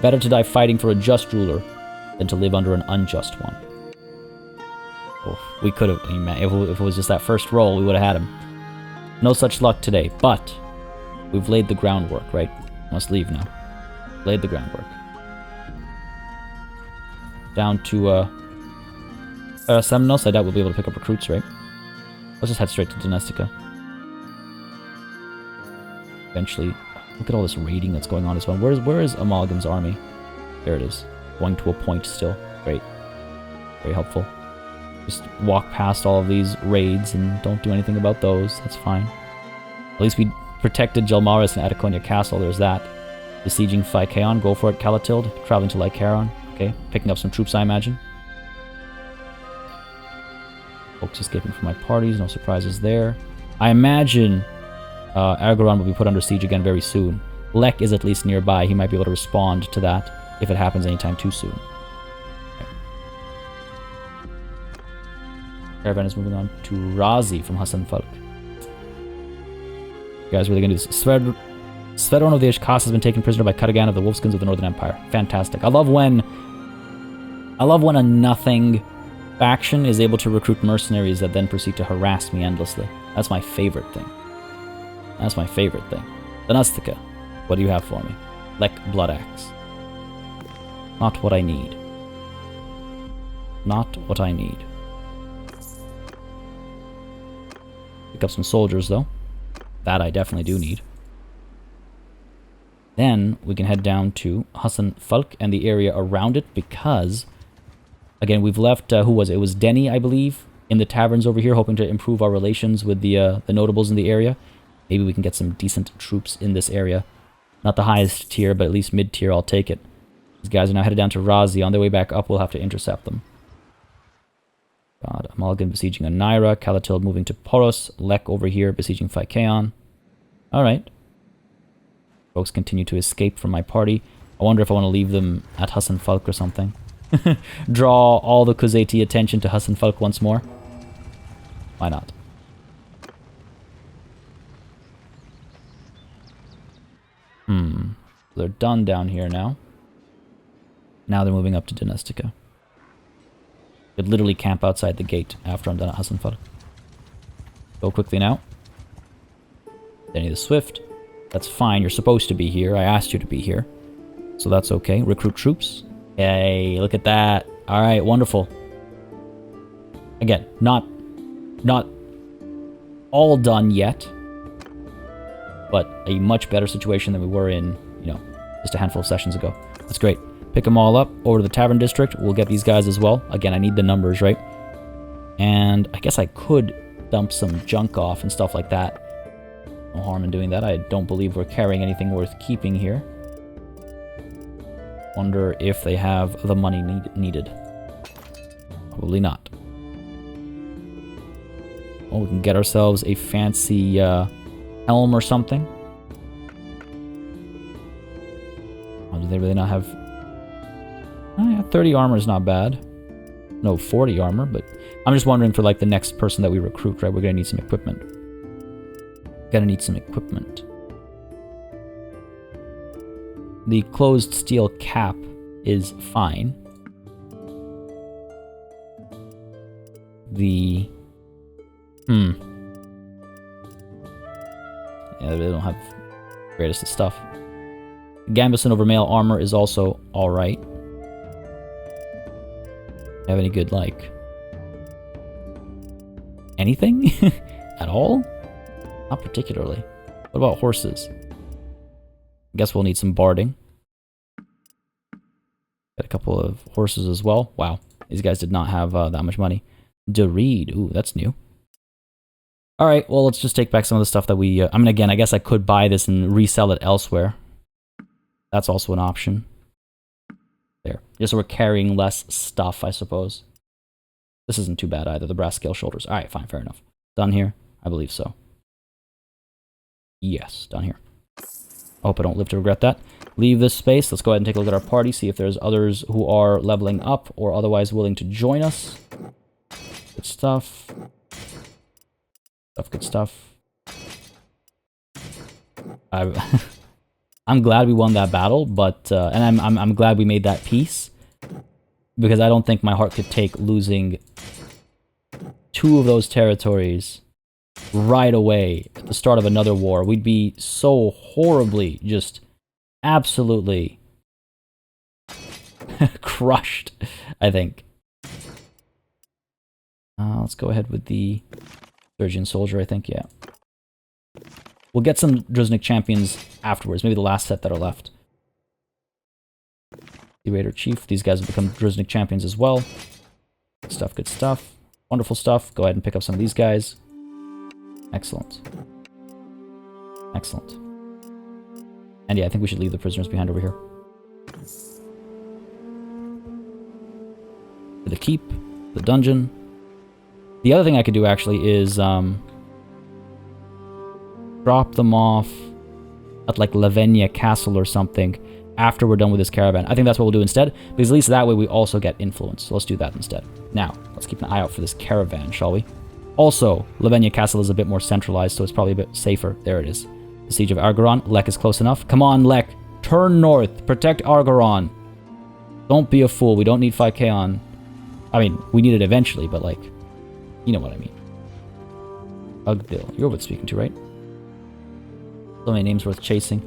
Better to die fighting for a just ruler than to live under an unjust one. Oh, we could have, if it was just that first roll, we would have had him. No such luck today, but we've laid the groundwork, right? Must leave now. Laid the groundwork. Down to, Semnos, I doubt we'll be able to pick up recruits, right? Let's just head straight to Donustica. Eventually, look at all this raiding that's going on as well. Where is Amalgam's army? There it is. Going to a point still. Great. Very helpful. Just walk past all of these raids and don't do anything about those. That's fine. At least we protected Jalmaris and Ataconia Castle. There's that. Besieging Phycaon. Go for it, Calatilde. Traveling to Lycaron. Okay. Picking up some troops, I imagine. Folks escaping from my parties. No surprises there. I imagine Argoron will be put under siege again very soon. Lek is at least nearby. He might be able to respond to that if it happens anytime too soon. Okay. Caravan is moving on to Razi from Hassan Falk. You guys really gonna do this? Svedron of the Ishkas has been taken prisoner by Katagan of the Wolfskins of the Northern Empire. Fantastic. I love when a nothing faction is able to recruit mercenaries that then proceed to harass me endlessly. That's my favorite thing. That's my favorite thing. Donustica, what do you have for me? Lek Blood Axe. Not what I need. Not what I need. Pick up some soldiers, though. That I definitely do need. Then we can head down to Hassan Falk and the area around it because, again, we've left, who was it? It was Denny, I believe, in the taverns over here, hoping to improve our relations with the notables in the area. Maybe we can get some decent troops in this area. Not the highest tier, but at least mid-tier, I'll take it. These guys are now headed down to Razi. On their way back up, we'll have to intercept them. God, Amalgan besieging Anaira, Calatil moving to Poros, Lek over here besieging Phykeon. Alright. Folks continue to escape from my party. I wonder if I want to leave them at Hassan Falk or something. Draw all the Khuzeti attention to Hassan Falk once more. Why not? They're done down here now. Now they're moving up to Dynastica. Could literally camp outside the gate after I'm done at Hassan Falk. Go quickly now. Denny the Swift. That's fine. You're supposed to be here. I asked you to be here. So that's okay. Recruit troops. Hey, look at that. Alright, wonderful. Again, not all done yet. But a much better situation than we were in, you know, just a handful of sessions ago. That's great. Pick them all up over to the Tavern District. We'll get these guys as well. Again, I need the numbers, right? And I guess I could dump some junk off and stuff like that. No harm in doing that. I don't believe we're carrying anything worth keeping here. Wonder if they have the money needed. Probably not. Well, we can get ourselves a fancy helm or something. Oh, do they really not have... Oh, yeah, 30 armor is not bad. No, 40 armor, but I'm just wondering for like the next person that we recruit, right? We're gonna need some equipment. Gonna need some equipment. The closed steel cap is fine. The... Yeah, they don't have the greatest of stuff. Gambeson over mail armor is also alright. Have any good, like... anything? At all? Not particularly. What about horses? I guess we'll need some barding. Got a couple of horses as well. Wow, these guys did not have that much money. Dereed, ooh, that's new. Alright, well, let's just take back some of the stuff that we... I mean, again, I guess I could buy this and resell it elsewhere. That's also an option. There. Just so we're carrying less stuff, I suppose. This isn't too bad either, the brass scale shoulders. Alright, fine, fair enough. Done here? I believe so. Yes, done here. I hope I don't live to regret that. Leave this space. Let's go ahead and take a look at our party, see if there's others who are leveling up or otherwise willing to join us. Good stuff. Good stuff. I'm glad we won that battle, but and I'm glad we made that peace, because I don't think my heart could take losing 2 of those territories right away at the start of another war. We'd be so horribly, just absolutely crushed, I think. Let's go ahead with the Surgeon Soldier, I think, yeah. We'll get some Druznik champions afterwards, maybe the last set that are left. The Raider Chief, these guys have become Druznik champions as well. Good stuff, good stuff. Wonderful stuff. Go ahead and pick up some of these guys. Excellent. Excellent. And yeah, I think we should leave the prisoners behind over here. For the keep, the dungeon. The other thing I could do actually is drop them off at like Lavenia Castle or something after we're done with this caravan. I think that's what we'll do instead, because at least that way we also get influence. So let's do that instead. Now, let's keep an eye out for this caravan, shall we? Also, Lavenia Castle is a bit more centralized, so it's probably a bit safer. There it is. The Siege of Argoron. Lek is close enough. Come on, Lek. Turn north. Protect Argoron. Don't be a fool. We don't need Phykeon. I mean, we need it eventually, but like, you know what I mean. Ugdil. You're worth speaking to, right? So many names worth chasing.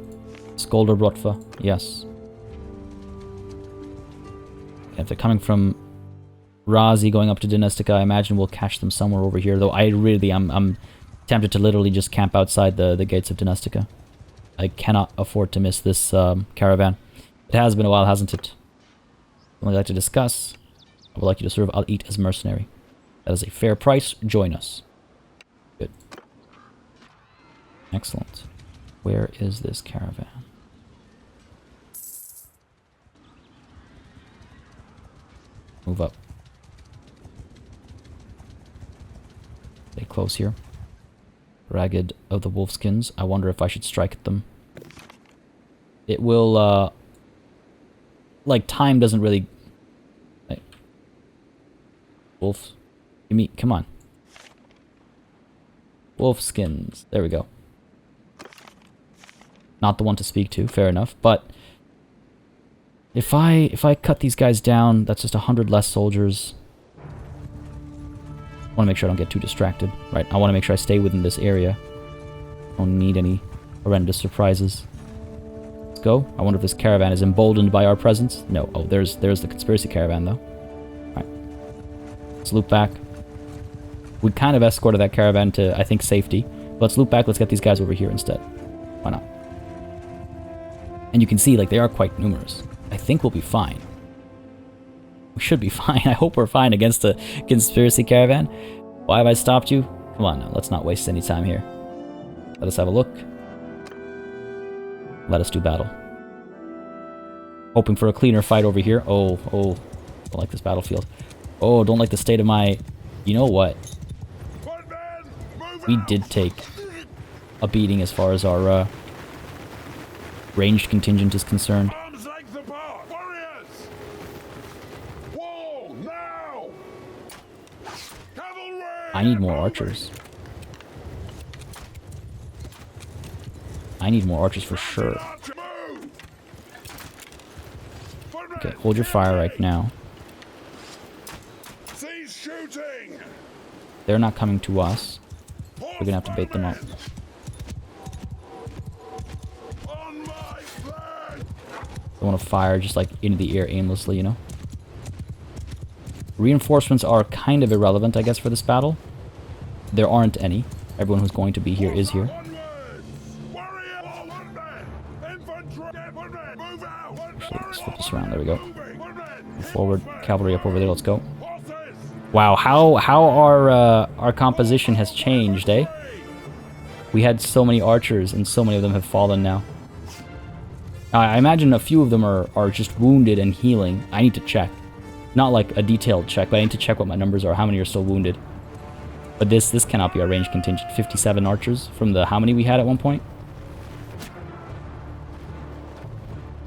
Skolder Brotva. Yes. If they're coming from Razi going up to Dynastica, I imagine we'll catch them somewhere over here. Though I'm tempted to literally just camp outside the gates of Dynastica. I cannot afford to miss this caravan. It has been a while, hasn't it? Something I'd like to discuss. I would like you to serve. I'll eat as mercenary. That is a fair price. Join us. Good. Excellent. Where is this caravan? Move up. Stay close here. Ragged of the wolfskins. I wonder if I should strike at them. It will, like, time doesn't really... Hey. Wolves. Give me... Come on. Wolfskins. There we go. Not the one to speak to, fair enough, but... If I cut these guys down, that's just 100 less soldiers. I want to make sure I don't get too distracted. Right, I want to make sure I stay within this area. Don't need any horrendous surprises. Let's go. I wonder if this caravan is emboldened by our presence. No. Oh, there's the conspiracy caravan, though. Alright. Let's loop back. We kind of escorted that caravan to, I think, safety. Let's loop back. Let's get these guys over here instead. Why not? And you can see, like, they are quite numerous. I think we'll be fine. We should be fine. I hope we're fine against a conspiracy caravan. Why have I stopped you? Come on now, let's not waste any time here. Let us have a look. Let us do battle. Hoping for a cleaner fight over here. Oh, don't like this battlefield. Oh, don't like the state of my... You know what? We did take a beating as far as our ranged contingent is concerned. I need more archers. I need more archers for sure. Okay, hold your fire right now. They're not coming to us. We're gonna have to bait them up. I want to fire just like into the air aimlessly, you know? Reinforcements are kind of irrelevant, I guess, for this battle. There aren't any. Everyone who's going to be here is here. Actually, let's flip this around. There we go. Forward. Cavalry up over there. Let's go. Wow, how our composition has changed, eh? We had so many archers, and so many of them have fallen now. I imagine a few of them are just wounded and healing. I need to check. Not like a detailed check, but I need to check what my numbers are, how many are still wounded. But this cannot be our ranged contingent. 57 archers from the how many we had at one point?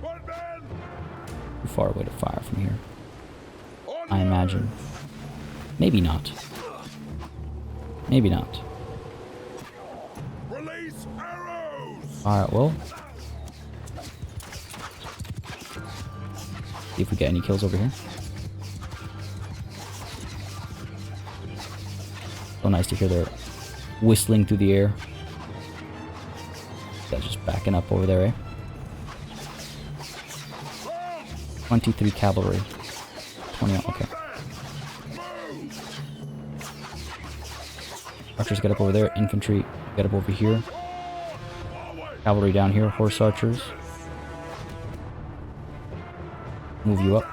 Too far away to fire from here, I imagine. Maybe not. Maybe not. Alright, well. See if we get any kills over here. So nice to hear their whistling through the air. That's just backing up over there, eh? 23 cavalry. 20, okay. Archers get up over there. Infantry get up over here. Cavalry down here. Horse archers. Move you up.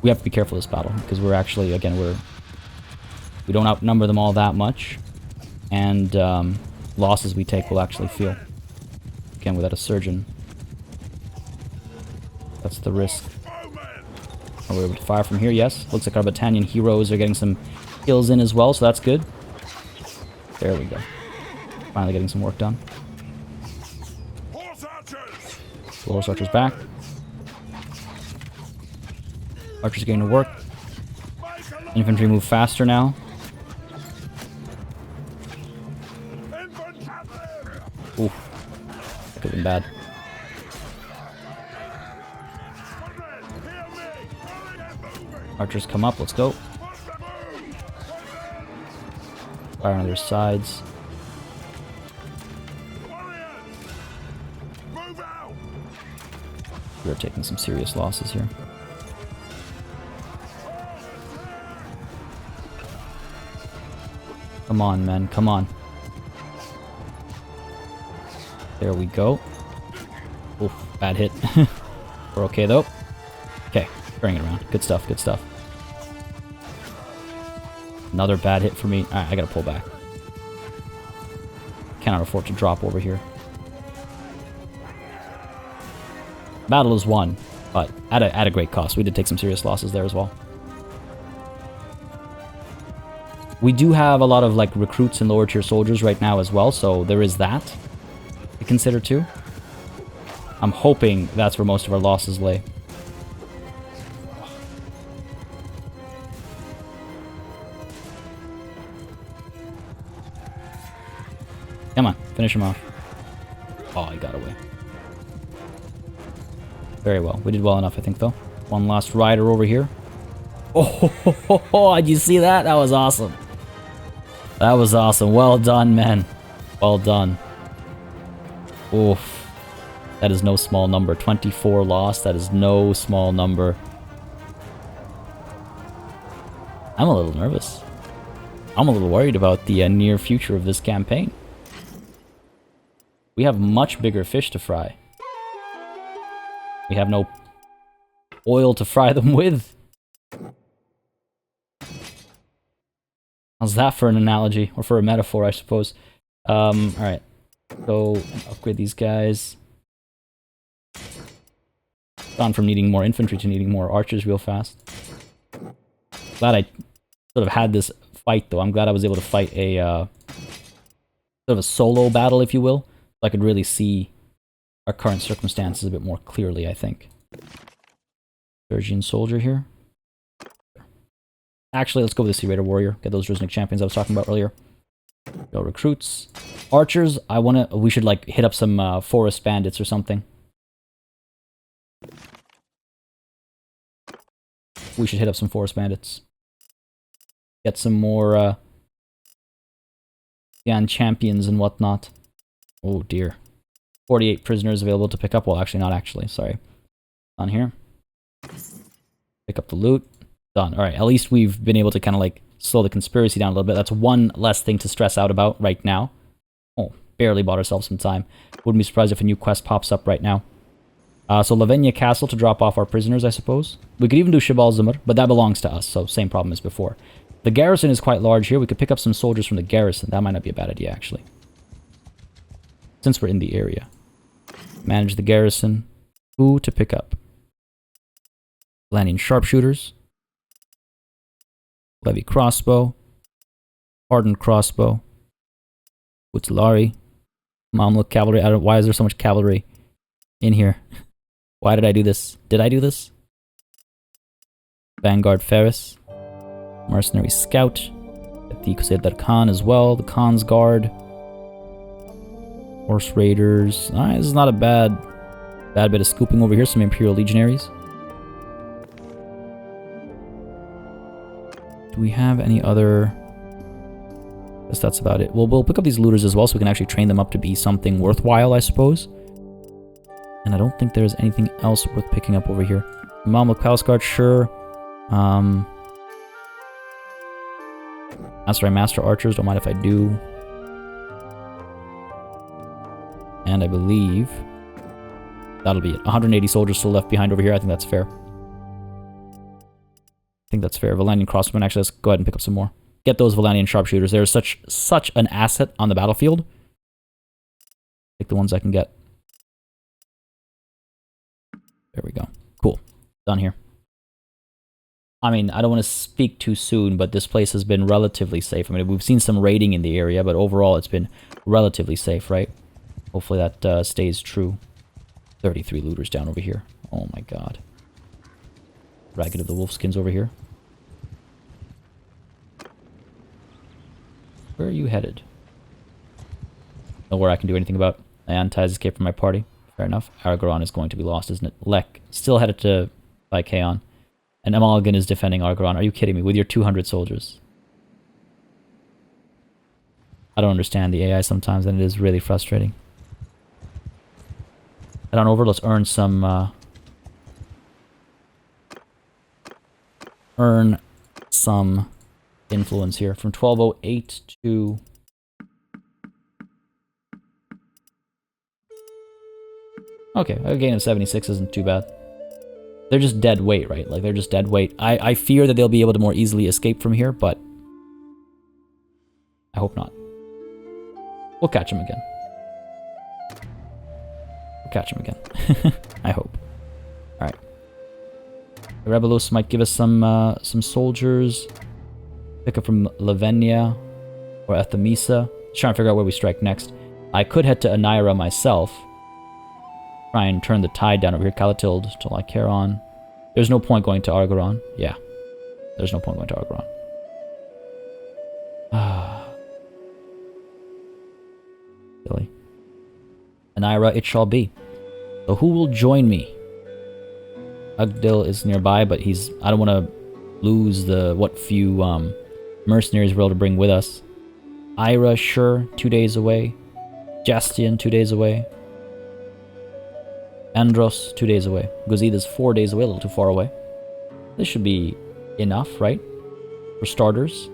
We have to be careful this battle, because we're actually, again, we don't outnumber them all that much, and losses we take will actually feel. Again, without a surgeon, that's the risk. Are we able to fire from here? Yes. Looks like our battalion heroes are getting some kills in as well, so that's good. There we go. Finally getting some work done. Horse archers back. Archers getting to work. Infantry move faster now. Oof. That could have been bad. Archers come up, let's go. Fire on their sides. We are taking some serious losses here. Come on, men, come on. There we go. Oof, bad hit. We're okay though. Okay, turning it around. Good stuff, good stuff. Another bad hit for me. Alright, I gotta pull back. Cannot afford to drop over here. Battle is won, but at a great cost. We did take some serious losses there as well. We do have a lot of like recruits and lower tier soldiers right now as well, so there is that to consider too. I'm hoping that's where most of our losses lay. Come on, finish him off. Oh, he got away. Very well. We did well enough, I think, though. One last rider over here. Oh, did you see that? That was awesome. That was awesome. Well done, man. Well done. Oof. That is no small number. 24 lost. That is no small number. I'm a little nervous. I'm a little worried about the near future of this campaign. We have much bigger fish to fry. We have no oil to fry them with. How's that for an analogy? Or for a metaphor, I suppose. Alright. Go and upgrade these guys. Gone from needing more infantry to needing more archers real fast. Glad I sort of had this fight, though. I'm glad I was able to fight a sort of a solo battle, if you will. So I could really see our current circumstances a bit more clearly, I think. Persian soldier here. Actually, let's go with the Sea Raider Warrior. Get those Druzhnik champions I was talking about earlier. Go recruits. Archers, we should like hit up some forest bandits or something. We should hit up some forest bandits. Get some more Yan champions and whatnot. Oh dear. 48 prisoners available to pick up. Well, actually, not actually. Sorry. On here. Pick up the loot. Done. Alright, at least we've been able to kind of like slow the conspiracy down a little bit. That's one less thing to stress out about right now. Oh, barely bought ourselves some time. Wouldn't be surprised if a new quest pops up right now. So Lavenia Castle to drop off our prisoners, I suppose. We could even do Shabal Zumar, but that belongs to us, so same problem as before. The garrison is quite large here. We could pick up some soldiers from the garrison. That might not be a bad idea, actually. Since we're in the area. Manage the garrison. Who to pick up? Landian sharpshooters. Levy crossbow. Hardened crossbow. Utsulari. Mamluk cavalry. I don't, why is there so much cavalry in here? Why did I do this? Did I do this? Vanguard Ferris. Mercenary Scout. Get the Crusader Khan as well. The Khan's Guard. Horse Raiders. Alright, this is not a bad bit of scooping over here. Some Imperial Legionaries. Do we have any other... I guess that's about it. We'll pick up these looters as well so we can actually train them up to be something worthwhile, I suppose. And I don't think there's anything else worth picking up over here. Mamluk Palace Guard, sure. Aserai Master Archers, don't mind if I do. And I believe that'll be it. 180 soldiers still left behind over here. I think that's fair. I think that's fair. Valandian Crossbowmen. Actually, let's go ahead and pick up some more. Get those Valandian Sharpshooters. They're such an asset on the battlefield. Take the ones I can get. There we go. Cool. Done here. I mean, I don't want to speak too soon, but this place has been relatively safe. I mean, we've seen some raiding in the area, but overall it's been relatively safe, right? Hopefully that stays true. 33 looters down over here. Oh my god. Ragged of the Wolfskins over here. Where are you headed? Nowhere I can do anything about. Ianti's escape from my party. Fair enough. Argoron is going to be lost, isn't it? Lek, still headed to Lycaon. And Amalgan is defending Argoron. Are you kidding me? With your 200 soldiers. I don't understand the AI sometimes, and it is really frustrating. Head on over, let's earn some... influence here. From 1208 to... Okay, a gain of 76 isn't too bad. They're just dead weight, right? Like, they're just dead weight. I fear that they'll be able to more easily escape from here, but I hope not. We'll catch them again. We'll catch them again. I hope. Alright. The Rebelos might give us some soldiers. Pick up from Lavenia or Ethemisa. Just trying to figure out where we strike next. I could head to Anira myself. Try and turn the tide down over here. Calatilde to Lycaron. There's no point going to Argoron. Yeah. There's no point going to Argoron. Silly. Anira it shall be. So who will join me? Ugdil is nearby, but I don't want to lose what few mercenaries we're able to bring with us. Ira, sure, 2 days away. Jastian, 2 days away. Andros, 2 days away. Gozida's 4 days away, a little too far away. This should be enough, right? For starters.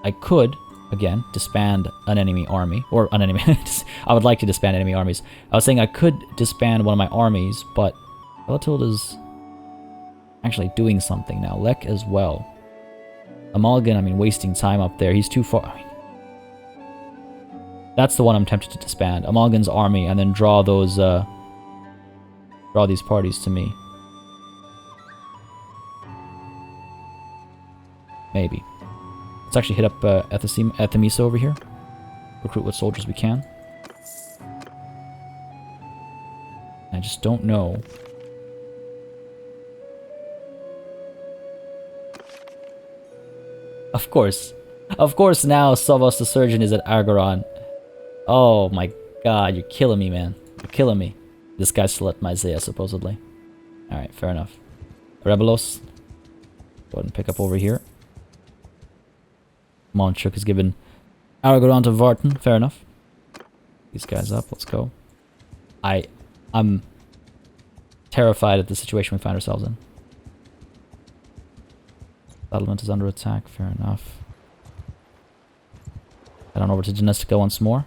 I could, again, disband an enemy army. Or an enemy... I would like to disband enemy armies. I was saying I could disband one of my armies, but Calatilde is actually doing something now. Lek as well. Amalgan, I mean, wasting time up there. He's too far. I mean, that's the one I'm tempted to disband. Amalgan's army, and then draw those, draw these parties to me. Maybe. Let's actually hit up Ethemisa over here. Recruit what soldiers we can. I just don't know. Of course now Sovos the Surgeon is at Argoron. Oh my god, you're killing me, man. You're killing me. This guy's still at Myzea, supposedly. Alright, fair enough. Rebelos. Go ahead and pick up over here. Monchuk has given Argoron to Vartan. Fair enough. These guys up, let's go. I'm terrified at the situation we find ourselves in. Settlement is under attack, fair enough. Head on over to Genestica once more.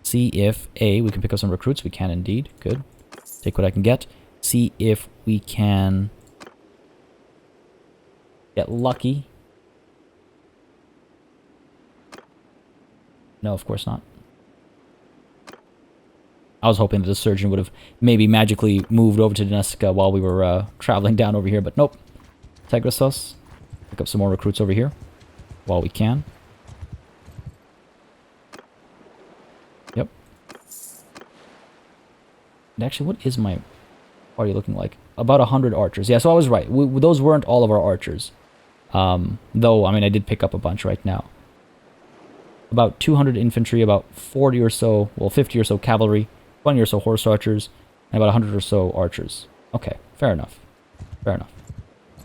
See if, we can pick up some recruits. We can indeed. Good. Take what I can get. See if we can get lucky. No, of course not. I was hoping that the surgeon would have maybe magically moved over to Genestica while we were traveling down over here, but nope. Tegrasos. Pick up some more recruits over here while we can. Yep. And actually, what is my party looking like? About 100 archers. Yeah, so I was right. Those weren't all of our archers. Though, I mean, I did pick up a bunch right now. About 200 infantry, about 40 or so, well, 50 or so cavalry, 20 or so horse archers, and about 100 or so archers. Okay, fair enough. Fair enough.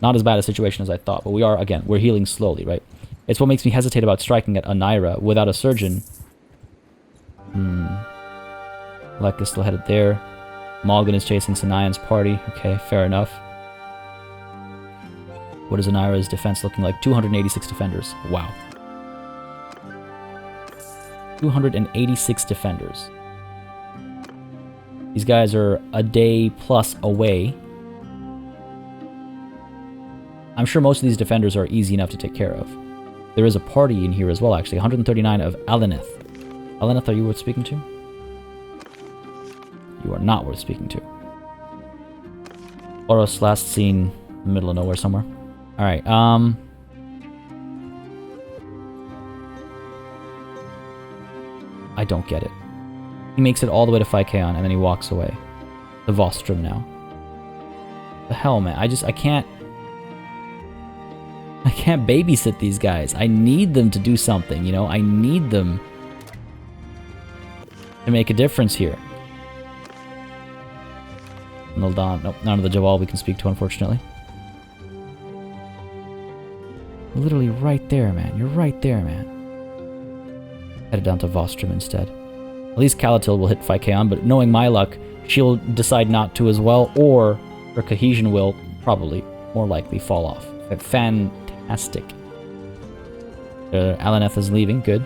Not as bad a situation as I thought, but we are, again, we're healing slowly, right? It's what makes me hesitate about striking at Anira without a surgeon. Lek is still headed there. Malgan is chasing Sanayan's party. Okay, fair enough. What is Anira's defense looking like? 286 defenders. Wow. 286 defenders. These guys are a day plus away. I'm sure most of these defenders are easy enough to take care of. There is a party in here as well, actually. 139 of Aleneth. Aleneth, are you worth speaking to? You are not worth speaking to. Oros, last seen in the middle of nowhere somewhere. Alright, I don't get it. He makes it all the way to Phykeon, and then he walks away. The Vostrum now. The hell, man. I can't babysit these guys. I need them to do something, you know? I need them to make a difference here. Nul'dan. Nope, none of the Jawal we can speak to, unfortunately. Literally right there, man. You're right there, man. Headed down to Vostrum instead. At least Calatilde will hit Phykeon, but knowing my luck, she'll decide not to as well, or her cohesion will probably, more likely, fall off. Fantastic. Aleneth is leaving, good.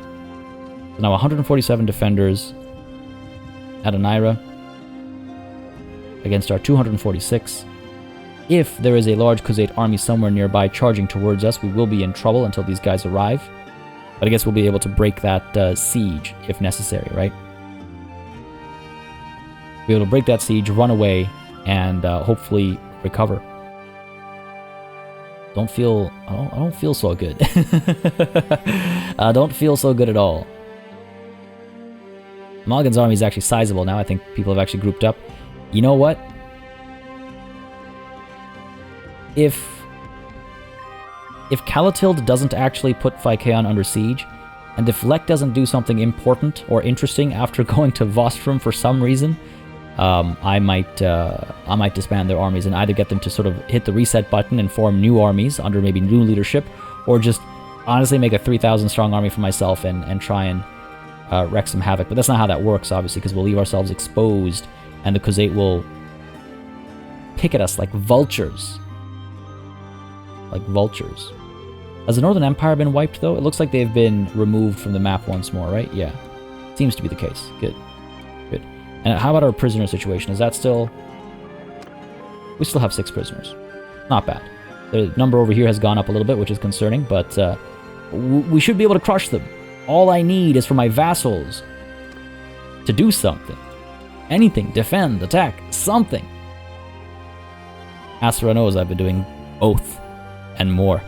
So now 147 defenders at Anira. against our 246. If there is a large Khuzait army somewhere nearby charging towards us, we will be in trouble until these guys arrive. But I guess we'll be able to break that siege if necessary, right? Be able to break that siege, run away, and hopefully recover. I don't feel so good. I don't feel so good at all. Malgan's army is actually sizable now. I think people have actually grouped up. You know what? If Calatilde doesn't actually put Phykeon under siege, and if Lek doesn't do something important or interesting after going to Vostrum for some reason, I might disband their armies and either get them to sort of hit the reset button and form new armies under maybe new leadership, or just honestly make a 3,000 strong army for myself and try and wreak some havoc. But that's not how that works, obviously, because we'll leave ourselves exposed, and the Khuzait will pick at us like vultures. Like vultures. Has the Northern Empire been wiped, though? It looks like they've been removed from the map once more, right? Yeah. Seems to be the case. Good. Good. And how about our prisoner situation? Is that still... We still have 6 prisoners. Not bad. The number over here has gone up a little bit, which is concerning, but we should be able to crush them. All I need is for my vassals to do something. Anything. Defend, attack, something. Aserai knows I've been doing both and more.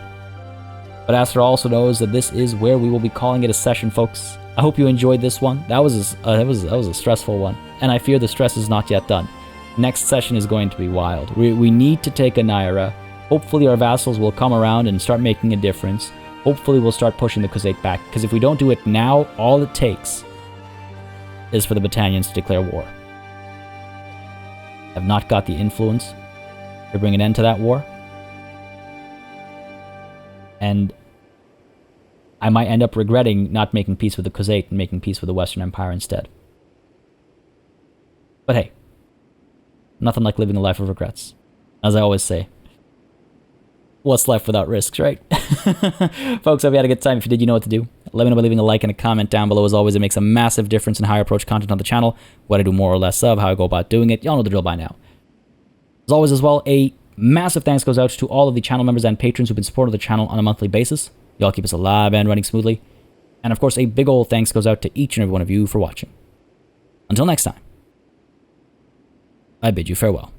But Aserai also knows that this is where we will be calling it a session, folks. I hope you enjoyed this one. That was a stressful one, and I fear the stress is not yet done. Next session is going to be wild. We need to take Anaira. Hopefully our vassals will come around and start making a difference. Hopefully we'll start pushing the Khuzait back, because if we don't do it now, all it takes is for the Battanians to declare war. I've not got the influence to bring an end to that war. And I might end up regretting not making peace with the Khuzait and making peace with the Western Empire instead. But hey, nothing like living a life of regrets. As I always say, what's life without risks, right? Folks, I hope you had a good time. If you did, you know what to do. Let me know by leaving a like and a comment down below. As always, it makes a massive difference in how I approach content on the channel, what I do more or less of, how I go about doing it. Y'all know the drill by now. As always as well, a massive thanks goes out to all of the channel members and patrons who've been supporting the channel on a monthly basis. Y'all keep us alive and running smoothly. And of course, a big old thanks goes out to each and every one of you for watching. Until next time, I bid you farewell.